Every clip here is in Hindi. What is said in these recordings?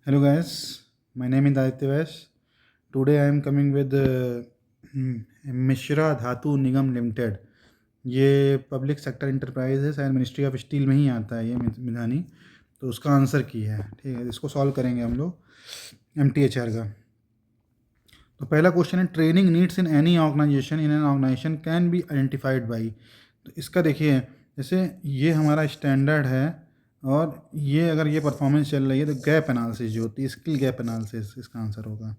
Hello guys, my name is Aditya Vash. Today I am coming with Mishra धातु निगम लिमिटेड। ये पब्लिक सेक्टर इंटरप्राइज है, शायद मिनिस्ट्री ऑफ स्टील में ही आता है ये मिधानी। तो उसका आंसर की है, ठीक है। इसको सॉल्व करेंगे हम लोग MTHR का। तो पहला क्वेश्चन है, training needs in any organisation in an organisation can be identified by. तो इसका देखिए, जैसे ये हमारा स्टैंडर्ड है और ये अगर ये परफॉर्मेंस चल रही है तो गैप एनालिसिस जो होती है, स्किल गैप एनालिसिस इसका आंसर होगा।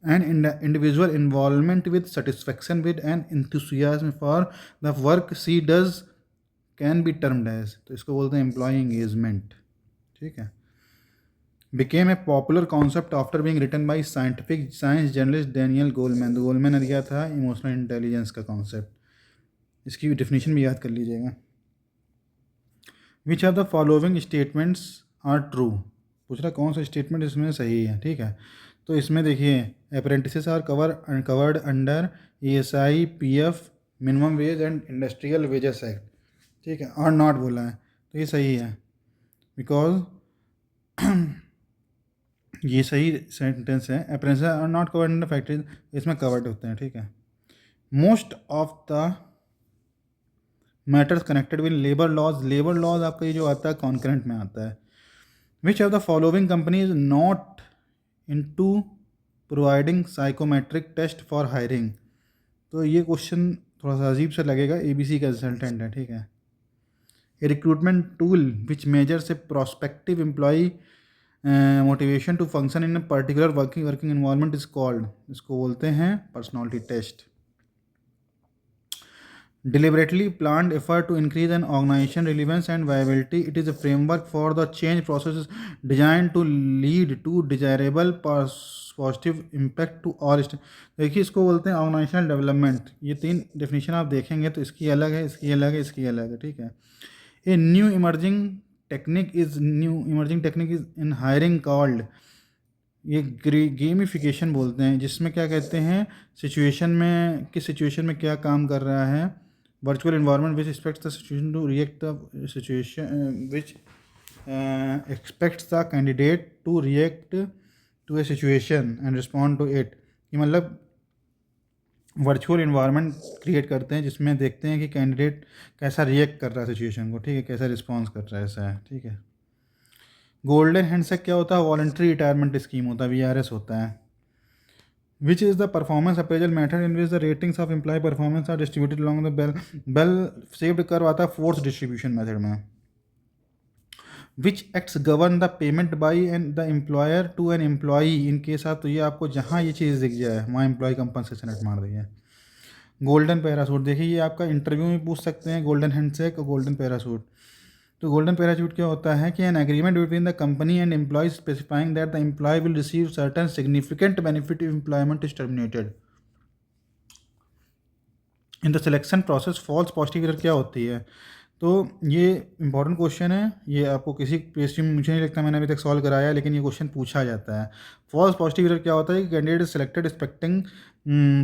And individual involvement with satisfaction with an enthusiasm for the work she does can be termed as. तो इसको बोलते हैं एम्प्लॉय एंगेजमेंट, ठीक है। became a popular concept after being written by science journalist Daniel Goleman। तो गोलमैन ने दिया था इमोशनल इंटेलिजेंस का कॉन्सेप्ट। इसकी डेफिनेशन भी याद कर लीजिएगा। Which are the following statements are true. पूछ रहा कौन सा स्टेटमेंट इसमें सही है, ठीक है। तो इसमें देखिए, apprentices are covered under ESI PF minimum wage and industrial wages act, ठीक है। आर नॉट बोला है तो ये सही है, बिकॉज ये सही सेंटेंस है। Apprentice are not covered in the factories, इसमें कवर्ड होते हैं, ठीक है। Most of the matters connected with labour laws. Labour laws आपका ये जो आता है कॉन्करेंट में आता है। Which of the following company is not into providing psychometric test for hiring. तो ये क्वेश्चन थोड़ा सा अजीब सा लगेगा, ABC का कंसल्टेंट है, ठीक है। A recruitment tool which measures a prospective employee motivation to function in particular working environment is called. इसको बोलते हैं personality test. Deliberately planned effort to increase an organisation relevance and viability. It is a framework for the change process design to lead to desirable positive impact to all. देखिए, इसको बोलते हैं ऑर्गेनाइजेशनल डेवलपमेंट। ये 3 डेफिनेशन आप देखेंगे तो इसकी अलग है, इसकी अलग है, इसकी अलग है, ठीक है। A new emerging technique is in hiring called. ये गेमिफिकेशन बोलते हैं, जिसमें क्या कहते हैं, सिचुएशन में किस सिचुएशन में क्या काम कर रहा है। Virtual environment which expects the situation to react the situation which expects the candidate to react to a situation and respond to it. ये मतलब वर्चुअल इन्वायरमेंट क्रिएट करते हैं जिसमें देखते हैं कि कैंडिडेट कैसा रिएक्ट कर रहा है सिचुएशन को, ठीक है, कैसा रिस्पॉन्स कर रहा है, ऐसा है, ठीक है। गोल्डन हैंडशेक क्या होता है, वॉलंटरी रिटायरमेंट स्कीम होता है, VRS होता है। Which is the performance appraisal method in which the ratings of employ performance are distributed along the bell shaped curve आता है फोर्स डिस्ट्रीब्यूशन मेथड में। Which acts govern the payment by and the employer to an employee in case of. तो ये आपको जहाँ ये चीज़ दिख जाए वहाँ एम्प्लॉय कंपनसेशन एक्ट मार दी है। गोल्डन पैरासूट, देखिए ये आपका इंटरव्यू में पूछ सकते हैं, गोल्डन हैंडशेक और गोल्डन पैरासूट। तो गोल्डन पैराशूट क्या होता है कि an agreement between the company and employ specifying that the employ will receive certain significant benefit if employment is terminated in the selection process. False positive error क्या होती है, तो ये इंपॉर्टेंट क्वेश्चन है। ये आपको किसी पेस्ट्री में, मुझे नहीं लगता मैंने अभी तक सॉल्व कराया है, लेकिन ये क्वेश्चन पूछा जाता है। फॉल्स पॉजिटिव एरर क्या होता है कि candidate selected expecting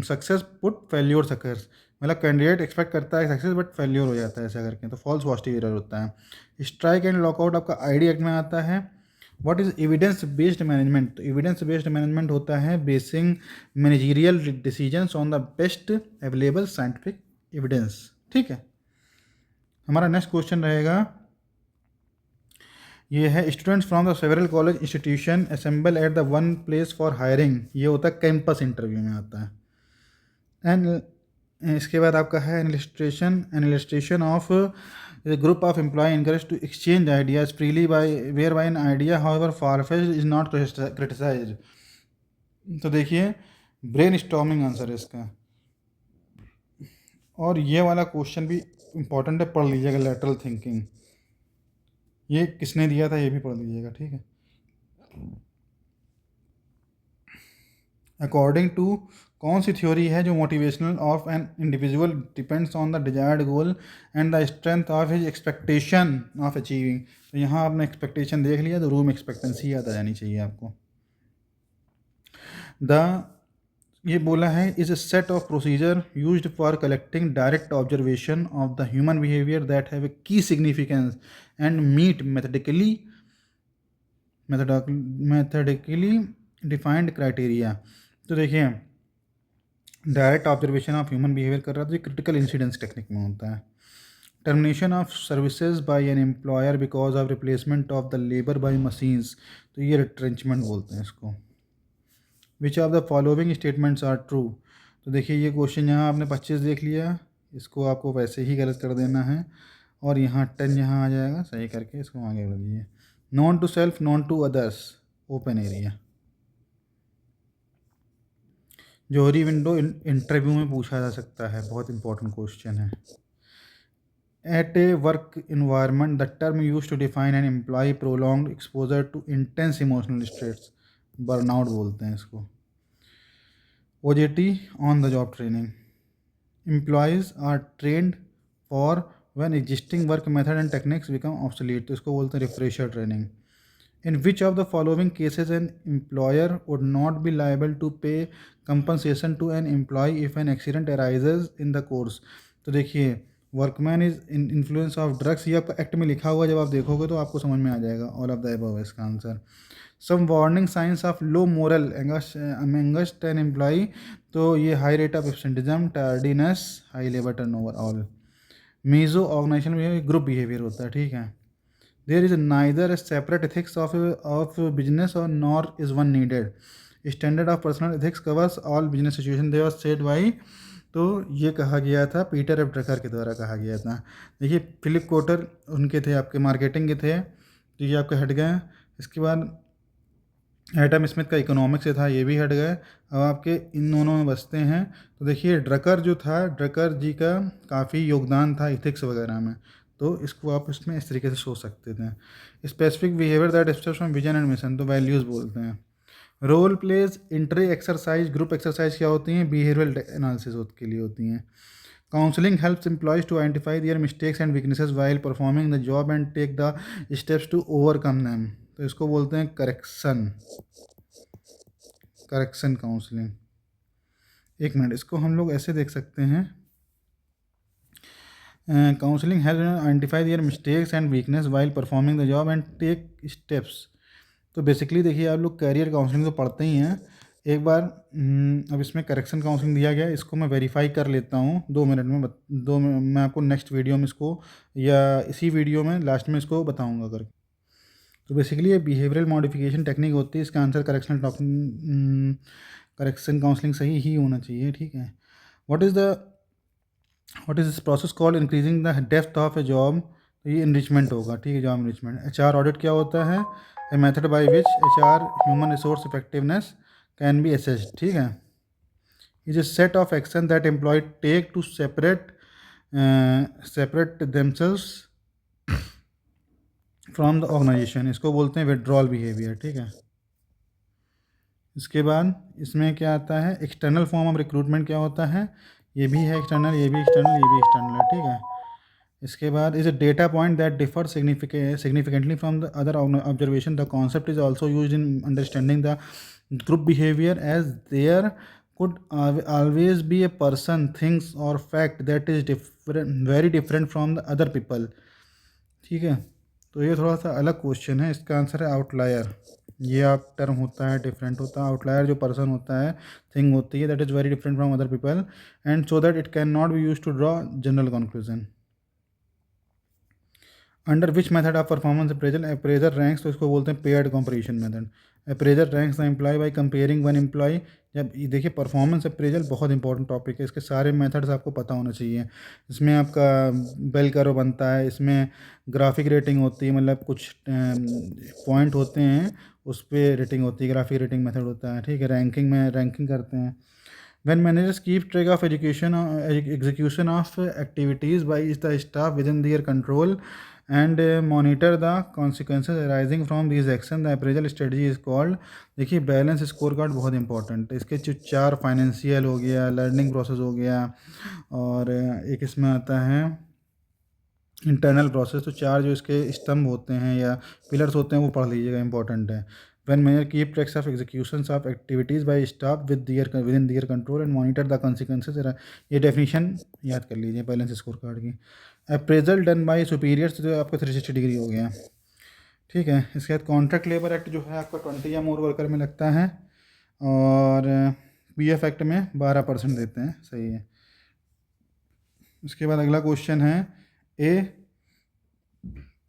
success put failure success. मतलब कैंडिडेट एक्सपेक्ट करता है सक्सेस बट फेल्योर हो जाता है ऐसा करके, तो फॉल्स पॉजिटिव एरर होता है। स्ट्राइक एंड लॉकआउट आपका ID एक्ट में आता है। What is evidence based management. तो एविडेंस बेस्ड मैनेजमेंट होता है basin managerial decisions on the best available scientific evidence, ठीक है। हमारा नेक्स्ट क्वेश्चन रहेगा, ये है, students from the several college institution assemble at the one place for hiring. ये होता है कैंपस इंटरव्यू में आता है। एंड इसके बाद आपका है enlistration of group of employ encourage to exchange ideas freely by where by an idea however farfetched is not criticised. तो देखिए, ब्रेन स्टॉर्मिंग आंसर है इसका। और ये वाला क्वेश्चन भी इंपॉर्टेंट है, पढ़ लीजिएगा। लैटरल थिंकिंग ये किसने दिया था, ये भी पढ़ लीजिएगा, ठीक है। अकॉर्डिंग टू कौन सी थ्योरी है जो motivational of an individual depends on the desired goal and the strength of his expectation of achieving. तो यहाँ आपने एक्सपेक्टेशन देख लिया, तो रूम एक्सपेक्टेंसी याद आ जानी चाहिए आपको। द ये बोला है, is a set of procedure used for collecting direct observation of the human behaviour that have a key significance and meet methodically methodetically defined criteria. तो देखिए direct observation of human behaviour कर रहा था, तो ये क्रिटिकल इंसिडेंस टेक्निक में होता है। Termination of services by an employer because of replacement of the labour by machines, तो ये रिट्रेंचमेंट बोलते हैं इसको। Which of the following statements are true, तो देखिए ये क्वेश्चन यहाँ आपने 25 देख लिया, इसको आपको वैसे ही गलत कर देना है और यहाँ 10 यहाँ आ जाएगा, सही करके इसको आगे बढ़िए। Known to self, known to others, open area. Johari window interview में पूछा जा सकता है, बहुत इंपॉर्टेंट क्वेश्चन है। At a work environment, the term use to define an employ prolong exposure to intense emotional stress, burnout बोलते हैं इसको। OJT, on the job training. Employees are trained for when existing work method and techniques become obsolete, तो इसको बोलते हैं refresher training. In which of the following cases an employer would not be liable to pay compensation to an employee if an accident arises in the course, तो देखिए workman is influence of drugs, ये आपका एक्ट में लिखा हुआ, जब आप देखोगे तो आपको समझ में आ जाएगा। ऑल ऑफ द अबव इसका answer. Some warning signs of low morale amongst an employee, तो ये high rate of absenteeism, tardiness, high labour turnover, all. मीजो ऑर्गेनाइजेशन में ग्रुप बिहेवियर होता है, ठीक है। There is neither a separate ethics of business or nor is one needed. Standard of personal ethics covers all business situation, they was said by, तो ये कहा गया था पीटर एफ ड्रकर के द्वारा कहा गया था। देखिए फिलिप कोटर उनके थे, आपके मार्केटिंग के थे, तो ये आपके हट गए। इसके बाद एडम स्मिथ का इकोनॉमिक्स से था, ये भी हट गए। अब आपके इन दोनों में बसते हैं। तो देखिए ड्रकर जो था, ड्रकर जी का काफ़ी योगदान था इथिक्स वगैरह में, तो इसको आप इसमें इस तरीके से सोच सकते थे। Specific behaviour that steps from vision and mission, तो वैल्यूज़ बोलते हैं। Role plays, in-tray exercise, group exercise क्या होती हैं, बिहेवियरल एनालिसिस के लिए होती हैं। Counselling helps employees to identify their mistakes and weaknesses while performing the job and take the steps to overcome them, तो इसको बोलते हैं करेक्शन, करेक्शन काउंसलिंग। एक मिनट, इसको हम लोग ऐसे देख सकते हैं, counselling help identify their mistakes and weakness while performing the job and take steps. तो बेसिकली देखिए आप लोग कैरियर काउंसलिंग तो पढ़ते ही हैं। एक बार अब इसमें करेक्शन काउंसलिंग दिया गया, इसको मैं वेरीफाई कर लेता हूँ 2 मिनट में, मैं आपको नेक्स्ट वीडियो में इसको या इसी वीडियो में लास्ट में इसको बताऊँगा करके। तो बेसिकली ये बिहेवियरल मॉडिफिकेशन टेक्निक होती है, इसका आंसर करेक्शन काउंसलिंग सही ही होना चाहिए, ठीक है। What is this process called increasing the depth of A job, तो ये इनरिचमेंट होगा, ठीक है, जॉब इनरिचमेंट। HR ऑडिट क्या होता है, a method by which HR human resource effectiveness can be assessed, ठीक है। Is a set of action that employ take to separate themselves from the organisation, इसको बोलते हैं विड्रॉल बिहेवियर, ठीक है। इसके बाद इसमें क्या आता है, एक्सटर्नल फॉर्म ऑफ रिक्रूटमेंट क्या होता है, ये भी है एक्सटर्नल, ये भी एक्सटर्नल, ये भी एक्सटर्नल है, ठीक है। इसके बाद is a data point that differ significantly from the other observation, the concept is also use in understanding the group behaviour as there could always be a person, things or fact that is very different from the other people, ठीक है। तो ये थोड़ा सा अलग क्वेश्चन है, इसका आंसर है आउटलायर। ये आप टर्म होता है डिफरेंट होता है, आउटलायर जो पर्सन होता है, थिंग होती है, that is very different from other people and so that it can not be use to draw general conclusion. Under which method of performance appraisal, appraiser ranks, तो इसको बोलते हैं paired comparison method. Appraiser ranks the employ by comparing one employ, जब देखिए परफॉर्मेंस अप्रेजल बहुत इंपॉर्टेंट टॉपिक है, इसके सारे मेथड्स आपको पता होना चाहिए। इसमें आपका बेल कर्व बनता है, इसमें ग्राफिक रेटिंग होती है, मतलब कुछ पॉइंट होते हैं उस पर रेटिंग होती है, ग्राफिक रेटिंग मेथड होता है, ठीक है। रैंकिंग में रैंकिंग करते हैं। When managers keep track of execution of activities by the staff within their control and monitor the consequences arising from these actions, the appraisal strategy is called, देखिए बैलेंस स्कोर कार्ड बहुत इंपॉर्टेंट है। इसके जो 4 फाइनेंशियल हो गया, लर्निंग प्रोसेस हो गया, और एक इसमें आता है इंटरनल प्रोसेस, तो 4 जो इसके स्तंभ होते हैं या पिलर्स होते हैं वो पढ़ लीजिएगा, इंपॉर्टेंट है। When manager keep tracks of executions of activities by staff within their control and monitor the consequences, ये डेफिनेशन याद कर लीजिए बैलेंस स्कोर कार्ड की। अप्रेजल डन बाय सुपीरियर्स, तो आपका 360 डिग्री हो गया। ठीक है। इसके बाद कॉन्ट्रैक्ट लेबर एक्ट जो है आपका 20 या मोर वर्कर में लगता है, और पीएफ एक्ट में 12% देते हैं, सही है। उसके बाद अगला क्वेश्चन है, ए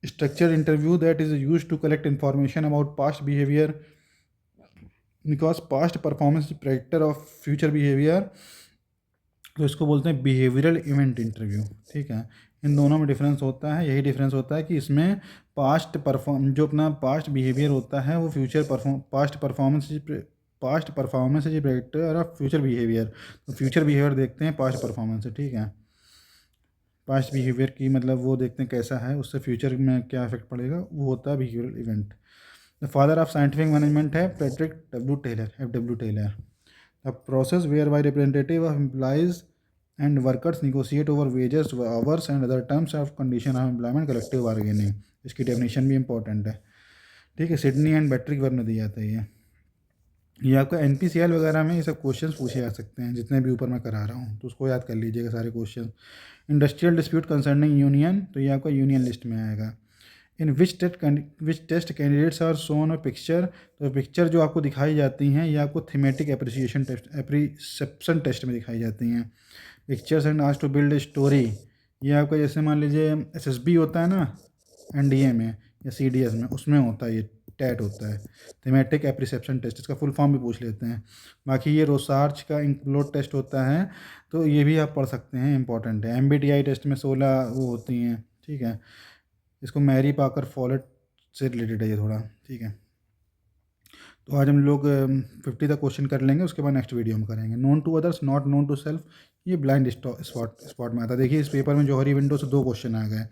structured interview that is used to collect information about past behavior because past performance is predictor of future behavior, तो इसको बोलते हैं बिहेवियरल इवेंट इंटरव्यू। ठीक है, इन दोनों में डिफरेंस होता है, यही डिफरेंस होता है कि इसमें जो अपना पास्ट बिहेवियर होता है वो past performance is predictor of future behaviour. तो फ्यूचर बिहेवियर देखते हैं पास्ट परफॉर्मेंस से। ठीक है, पास्ट बिहेवियर की मतलब वो देखते हैं कैसा है, उससे फ्यूचर में क्या इफेक्ट पड़ेगा, वो होता है behavioural event. The father of scientific management है Frederick W Taylor. The process where by representative of employees and workers negotiate over wages, hours and other terms of condition of employment, collective bargaining. इसकी डेफिनेशन भी इंपॉर्टेंट है। ठीक है, सिडनी एंड बैट्रिक वर्क में दिया जाता है ये आपका एनपीसीएल वगैरह में ये सब क्वेश्चंस पूछे जा सकते हैं, जितने भी ऊपर मैं करा रहा हूँ, तो उसको याद कर लीजिएगा सारे question. Industrial dispute concerning union, तो ये आपका यूनियन लिस्ट में आएगा। In which test candidates are shown a picture, तो पिक्चर जो आपको दिखाई जाती हैं ये आपको थीमेटिक एप्रिसिएप्शन टेस्ट में दिखाई जाती हैं। Pictures and ask to build a story, ये आपका जैसे मान लीजिए एसएसबी होता है ना एनडीए में या सीडीएस में, उसमें होता है ये टैट होता है, थीमेटिक एप्रिसिएप्शन टेस्ट। इसका फुल फॉर्म भी पूछ लेते हैं। बाकी ये रोसार्च का इंक्लोड टेस्ट होता है, तो ये भी आप पढ़ सकते हैं, इंपॉर्टेंट है। एमबीटीआई टेस्ट में 16 वो होती हैं। ठीक है, इसको मैरी पाकर फॉलेट से रिलेटेड है ये थोड़ा। ठीक है, तो आज हम लोग 50 तक क्वेश्चन कर लेंगे, उसके बाद नेक्स्ट वीडियो में करेंगे। Known to others not known to self, ये ब्लाइंड स्पॉट में आता है। देखिए इस पेपर में जौहरी विंडो से 2 क्वेश्चन आ गए।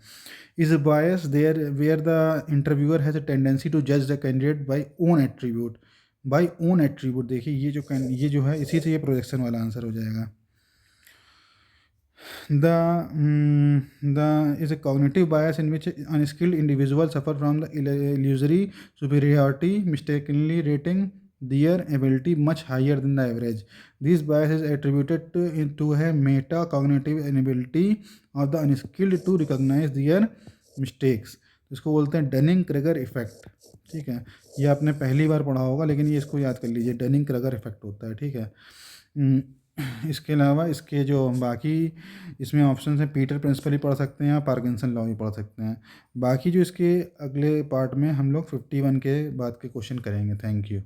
Is bias there where the interviewer has a tendency to जज the candidate by own attribute. देखिए ये जो है इसी से ये प्रोजेक्शन वाला आंसर हो जाएगा। The is a cognitive bias in which unskilled individuals suffer from the illusory superiority, mistakenly rating their ability much higher than the average. This bias is attributed to a metacognitive inability of the unskilled to recognize their mistakes. इसको बोलते हैं डनिंग क्रेगर इफेक्ट। ठीक है, ये आपने पहली बार पढ़ा होगा, लेकिन ये इसको याद कर लीजिए, डनिंग क्रेगर इफेक्ट होता है। ठीक है, इसके अलावा इसके जो बाकी इसमें ऑप्शन हैं, पीटर प्रिंसिपल ही पढ़ सकते हैं, पार्किंसन लॉ भी पढ़ सकते हैं। बाकी जो इसके अगले पार्ट में हम लोग 51 के बाद के क्वेश्चन करेंगे। Thank you.